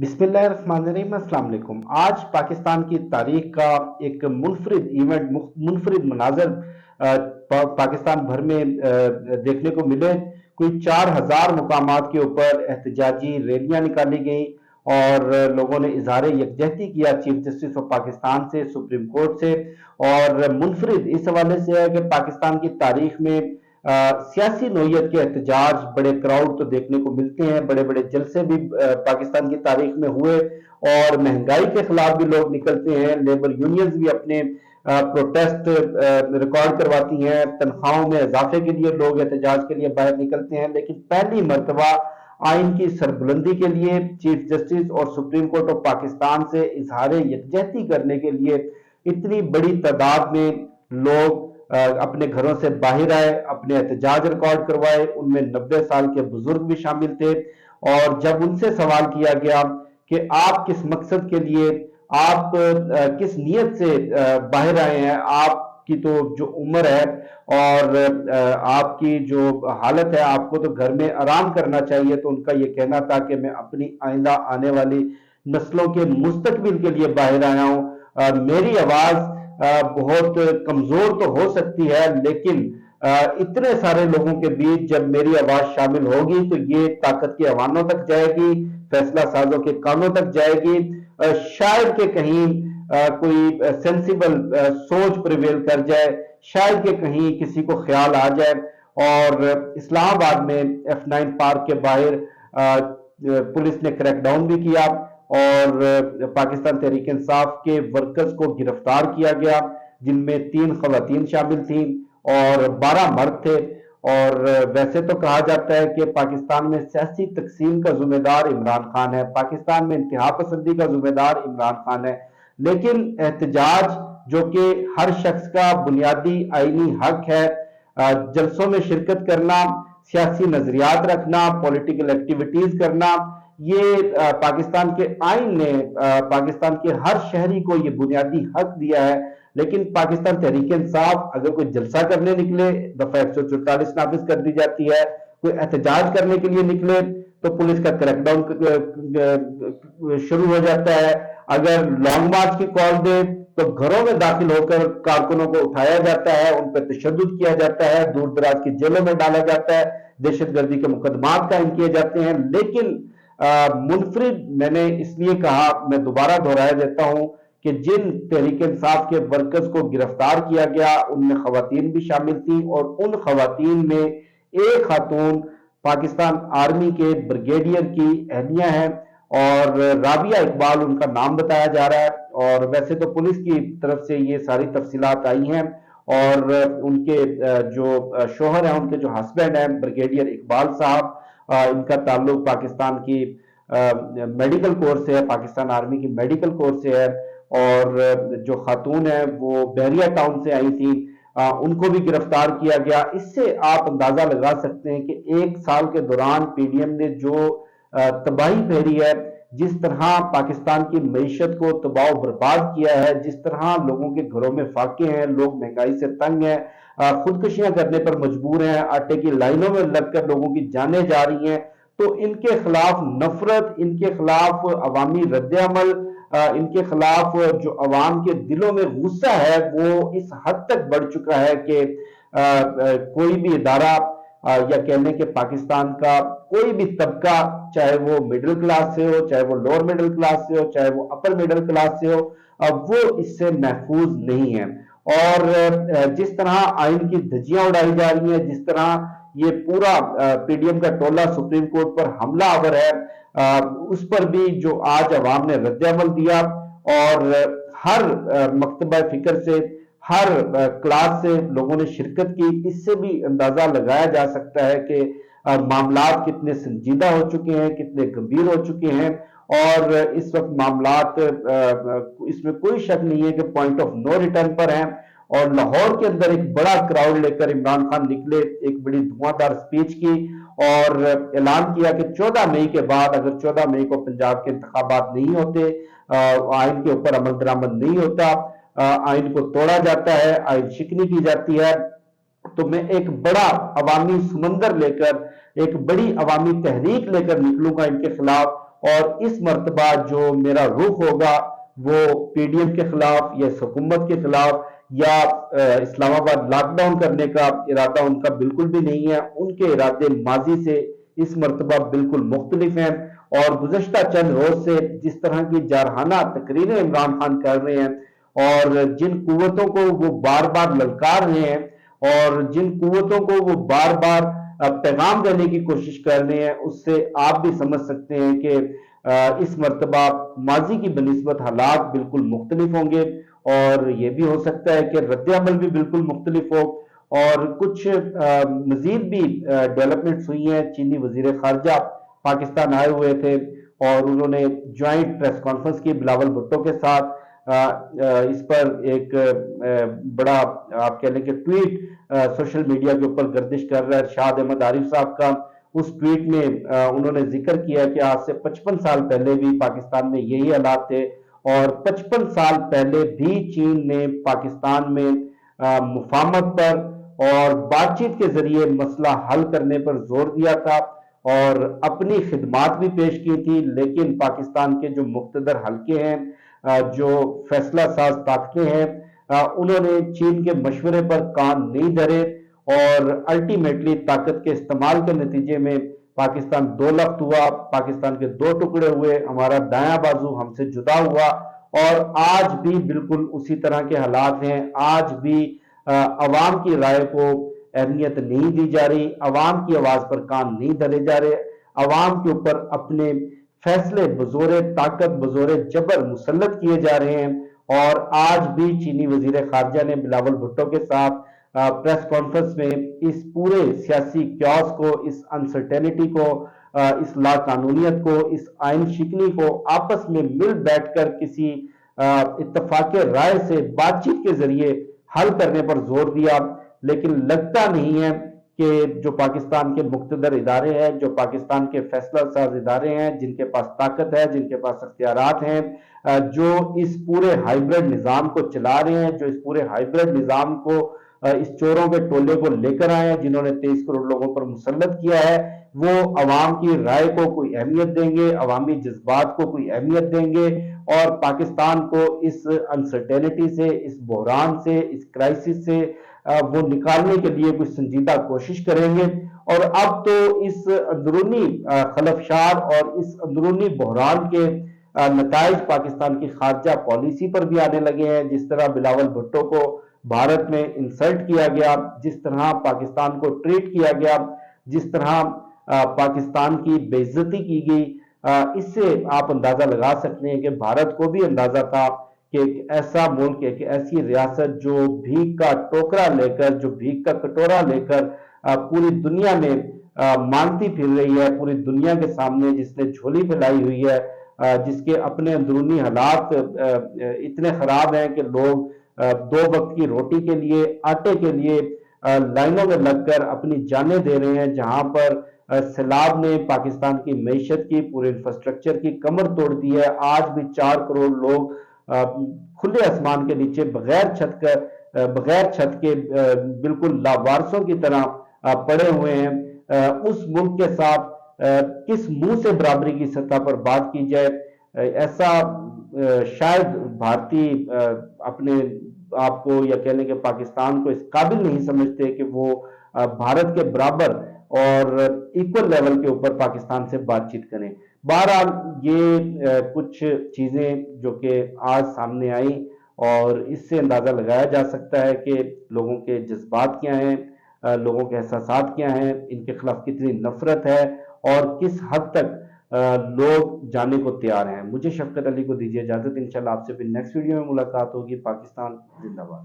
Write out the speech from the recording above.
बिस्मिल्लाहिर्रहमानिर्रहीम। अस्सलाम वालेकुम। आज पाकिस्तान की तारीख का एक मुनफरिद इवेंट, मुनफरिद मनाजर पाकिस्तान भर में देखने को मिले। कोई 4,000 मुकामात के ऊपर एहतजाजी रैलियां निकाली गई और लोगों ने इजहार यकजहती किया चीफ जस्टिस ऑफ पाकिस्तान से, सुप्रीम कोर्ट से। और मुनफरिद इस हवाले से है कि पाकिस्तान की तारीख में सियासी नोयत के एहतजाज, बड़े क्राउड तो देखने को मिलते हैं, बड़े बड़े जलसे भी पाकिस्तान की तारीख में हुए और महंगाई के खिलाफ भी लोग निकलते हैं। लेबर यूनियंस भी अपने प्रोटेस्ट रिकॉर्ड करवाती हैं, तनख्वाहों में इजाफे के लिए लोग एहतजाज के लिए बाहर निकलते हैं। लेकिन पहली मरतबा आइन की सरबुलंदी के लिए चीफ जस्टिस और सुप्रीम कोर्ट ऑफ पाकिस्तान से इजहार यकजहती करने के लिए इतनी बड़ी तादाद में लोग अपने घरों से बाहर आए, अपने एहतजाज रिकॉर्ड करवाए। उनमें 90 साल के बुजुर्ग भी शामिल थे। और जब उनसे सवाल किया गया कि आप किस मकसद के लिए, आप किस नीयत से बाहर आए हैं, आपकी तो जो उम्र है और आपकी जो हालत है, आपको तो घर में आराम करना चाहिए। तो उनका ये कहना था कि मैं अपनी आइंदा आने वाली नस्लों के मुस्तकबिल के लिए बाहर आया हूं। मेरी आवाज बहुत कमजोर तो हो सकती है, लेकिन इतने सारे लोगों के बीच जब मेरी आवाज शामिल होगी तो ये ताकत के अवानों तक जाएगी, फैसला साजों के कानों तक जाएगी। शायद के कहीं कोई सेंसिबल सोच प्रिवेल कर जाए, शायद के कहीं किसी को ख्याल आ जाए। और इस्लामाबाद में F9 पार्क के बाहर पुलिस ने क्रैकडाउन भी किया और पाकिस्तान तहरीक इंसाफ के वर्कर्स को गिरफ्तार किया गया, जिनमें 3 खवातीन शामिल थीं और 12 मर्द थे। और वैसे तो कहा जाता है कि पाकिस्तान में सियासी तकसीम का जिम्मेदार इमरान खान है, पाकिस्तान में इंतहा पसंदी का जिम्मेदार इमरान खान है। लेकिन एहतजाज जो कि हर शख्स का बुनियादी आईनी हक है, जलसों में शिरकत करना, सियासी नजरियात रखना, पॉलिटिकल एक्टिविटीज करना, ये पाकिस्तान के आइन ने पाकिस्तान के हर शहरी को ये बुनियादी हक दिया है। लेकिन पाकिस्तान तहरीक इंसाफ अगर कोई जलसा करने निकले, दफा 144 नाफिज कर दी जाती है। कोई एहतजाज करने के लिए निकले तो पुलिस का क्रैकडाउन शुरू हो जाता है। अगर लॉन्ग मार्च की कॉल दे तो घरों में दाखिल होकर कारकुनों को उठाया जाता है, उन पर तशद्दुद किया जाता है, दूर दराज की जेलों में डाला जाता है, दहशतगर्दी के मुकदमात कायम किए जाते हैं। लेकिन मुनफरिद मैंने इसलिए कहा, मैं दोबारा दोहराया देता हूं कि जिन तहरीक इंसाफ के वर्कर्स को गिरफ्तार किया गया उनमें खवातीन भी शामिल थी और उन खवातीन में एक खातून पाकिस्तान आर्मी के ब्रिगेडियर की अहलिया है और राबिया इकबाल उनका नाम बताया जा रहा है। और वैसे तो पुलिस की तरफ से ये सारी तफसीलात आई हैं और उनके जो शोहर हैं, उनके जो हस्बैंड हैं ब्रिगेडियर इकबाल साहब, इनका ताल्लुक पाकिस्तान की मेडिकल कोर्स से है, पाकिस्तान आर्मी की मेडिकल कोर्स से है। और जो खातून है वो बहरिया टाउन से आई थी, उनको भी गिरफ्तार किया गया। इससे आप अंदाजा लगा सकते हैं कि 1 साल के दौरान पीडीएम ने जो तबाही फेरी है, जिस तरह पाकिस्तान की मईशत को तबाह बर्बाद किया है, जिस तरह लोगों के घरों में फाके हैं, लोग महंगाई से तंग हैं, खुदकुशियां करने पर मजबूर हैं, आटे की लाइनों में लगकर लोगों की जानें जा रही हैं। तो इनके खिलाफ नफरत, इनके खिलाफ अवामी रद्द-ए-अमल, इनके खिलाफ जो अवाम के दिलों में गुस्सा है वो इस हद तक बढ़ चुका है कि कोई भी इदारा या कहने के पाकिस्तान का कोई भी तबका, चाहे वो मिडिल क्लास से हो, चाहे वो लोअर मिडिल क्लास से हो, चाहे वो अपर मिडिल क्लास से हो, वो इससे महफूज नहीं है। और जिस तरह आइन की धज्जियां उड़ाई जा रही हैं, जिस तरह ये पूरा पीडीएम का टोला सुप्रीम कोर्ट पर हमला आवर है, उस पर भी जो आज अवाम ने रद्द-ए-अमल दिया और हर मकतबा फिक्र से, हर क्लास से लोगों ने शिरकत की, इससे भी अंदाजा लगाया जा सकता है कि मामलात कितने संजीदा हो चुके हैं, कितने गंभीर हो चुके हैं। और इस वक्त मामलात, इसमें कोई शक नहीं है कि पॉइंट ऑफ नो रिटर्न पर हैं। और लाहौर के अंदर एक बड़ा क्राउड लेकर इमरान खान निकले, एक बड़ी धुआंधार स्पीच की और ऐलान किया कि 14 मई के बाद, अगर 14 मई को पंजाब के इंतखाबात नहीं होते, आइन के ऊपर अमल दरामद नहीं होता, आइन को तोड़ा जाता है, आइन शिकनी की जाती है, तो मैं एक बड़ा अवामी समंदर लेकर, एक बड़ी अवामी तहरीक लेकर निकलूंगा इनके खिलाफ اور اس مرتبہ جو میرا رخ ہوگا وہ پی ڈی ایم کے خلاف یا اس حکومت کے خلاف یا اسلام آباد لاک ڈاؤن کرنے کا ارادہ ان کا بالکل بھی نہیں ہے. ان کے ارادے ماضی سے اس مرتبہ بالکل مختلف ہیں، اور گزشتہ چند روز سے جس طرح کی جارحانہ تقریریں عمران خان کر رہے ہیں اور جن قوتوں کو وہ بار بار للکار رہے ہیں اور جن قوتوں کو وہ بار بار پیغام دینے کی کوشش کر رہے ہیں، اس سے آپ بھی سمجھ سکتے ہیں کہ اس مرتبہ ماضی کی بنسبت حالات بالکل مختلف ہوں گے، اور یہ بھی ہو سکتا ہے کہ رد عمل بھی بالکل مختلف ہو. اور کچھ مزید بھی ڈیولپمنٹس ہوئی ہیں. چینی وزیر خارجہ پاکستان آئے ہوئے تھے اور انہوں نے جوائنٹ پریس کانفرنس کی بلاول بھٹو کے ساتھ. اس پر ایک بڑا آپ کہہ لیں کہ ٹویٹ سوشل میڈیا کے اوپر گردش کر رہا ہے ارشاد احمد عارف صاحب کا. اس ٹویٹ میں انہوں نے ذکر کیا کہ آج سے 55 سال پہلے بھی پاکستان میں یہی حالات تھے، اور 55 سال پہلے بھی چین نے پاکستان میں مفاہمت پر اور بات چیت کے ذریعے مسئلہ حل کرنے پر زور دیا تھا اور اپنی خدمات بھی پیش کی تھی. لیکن پاکستان کے جو مقتدر حلقے ہیں، جو فیصلہ ساز طاقتیں ہیں، انہوں نے چین کے مشورے پر کان نہیں دھرے اور الٹیمیٹلی طاقت کے استعمال کے نتیجے میں پاکستان دو لخت ہوا، پاکستان کے دو ٹکڑے ہوئے، ہمارا دایاں بازو ہم سے جدا ہوا. اور آج بھی بالکل اسی طرح کے حالات ہیں. آج بھی عوام کی رائے کو اہمیت نہیں دی جا رہی، عوام کی آواز پر کان نہیں دھرے جا رہے، عوام کے اوپر اپنے فیصلے بزور طاقت بزور جبر مسلط کیے جا رہے ہیں. اور آج بھی چینی وزیر خارجہ نے بلاول بھٹو کے ساتھ پریس کانفرنس میں اس پورے سیاسی کیوس کو، اس انسرٹینٹی کو، اس لا قانونیت کو، اس آئین شکنی کو آپس میں مل بیٹھ کر کسی اتفاق رائے سے بات چیت کے ذریعے حل کرنے پر زور دیا. لیکن لگتا نہیں ہے کہ جو پاکستان کے مقتدر ادارے ہیں، جو پاکستان کے فیصلہ ساز ادارے ہیں، جن کے پاس طاقت ہے، جن کے پاس اختیارات ہیں، جو اس پورے ہائیبرڈ نظام کو چلا رہے ہیں، جو اس پورے ہائیبرڈ نظام کو، اس چوروں کے ٹولے کو لے کر آئے ہیں جنہوں نے 23 کروڑ لوگوں پر مسلط کیا ہے، وہ عوام کی رائے کو کوئی اہمیت دیں گے، عوامی جذبات کو کوئی اہمیت دیں گے، اور پاکستان کو اس انسرٹینٹی سے، اس بحران سے، اس کرائسس سے وہ نکالنے کے لیے کچھ سنجیدہ کوشش کریں گے. اور اب تو اس اندرونی خلفشار اور اس اندرونی بحران کے نتائج پاکستان کی خارجہ پالیسی پر بھی آنے لگے ہیں. جس طرح بلاول بھٹو کو بھارت میں انسلٹ کیا گیا، جس طرح پاکستان کو ٹریٹ کیا گیا، جس طرح پاکستان کی بے عزتی کی گئی، اس سے آپ اندازہ لگا سکتے ہیں کہ بھارت کو بھی اندازہ تھا کہ ایک ایسا ملک، ایک ایسی ریاست جو بھیک کا ٹوکرا لے کر، جو بھیک کا کٹورا لے کر پوری دنیا میں مانگتی پھر رہی ہے، پوری دنیا کے سامنے جس نے جھولی پھیلائی ہوئی ہے، جس کے اپنے اندرونی حالات اتنے خراب ہیں کہ لوگ 2 وقت کی روٹی کے لیے، آٹے کے لیے لائنوں میں لگ کر اپنی جانیں دے رہے ہیں. جہاں پر سیلاب نے پاکستان کی معیشت کی، پورے انفراسٹرکچر کی کمر توڑ دی ہے. آج بھی 4 کروڑ لوگ کھلے آسمان کے نیچے بغیر چھت کے بالکل لاوارثوں کی طرح پڑے ہوئے ہیں. اس ملک کے ساتھ کس منہ سے برابری کی سطح پر بات کی جائے؟ ایسا شاید بھارتی اپنے آپ کو یا کہہ لیں کہ پاکستان کو اس قابل نہیں سمجھتے کہ وہ بھارت کے برابر اور ایکول لیول کے اوپر پاکستان سے بات چیت کریں. بہرحال یہ کچھ چیزیں جو کہ آج سامنے آئیں، اور اس سے اندازہ لگایا جا سکتا ہے کہ لوگوں کے جذبات کیا ہیں، لوگوں کے احساسات کیا ہیں، ان کے خلاف کتنی نفرت ہے اور کس حد تک لوگ جانے کو تیار ہیں. مجھے شفقت علی کو دیجیے اجازت، انشاءاللہ آپ سے پھر نیکسٹ ویڈیو میں ملاقات ہوگی. پاکستان زندہ باد.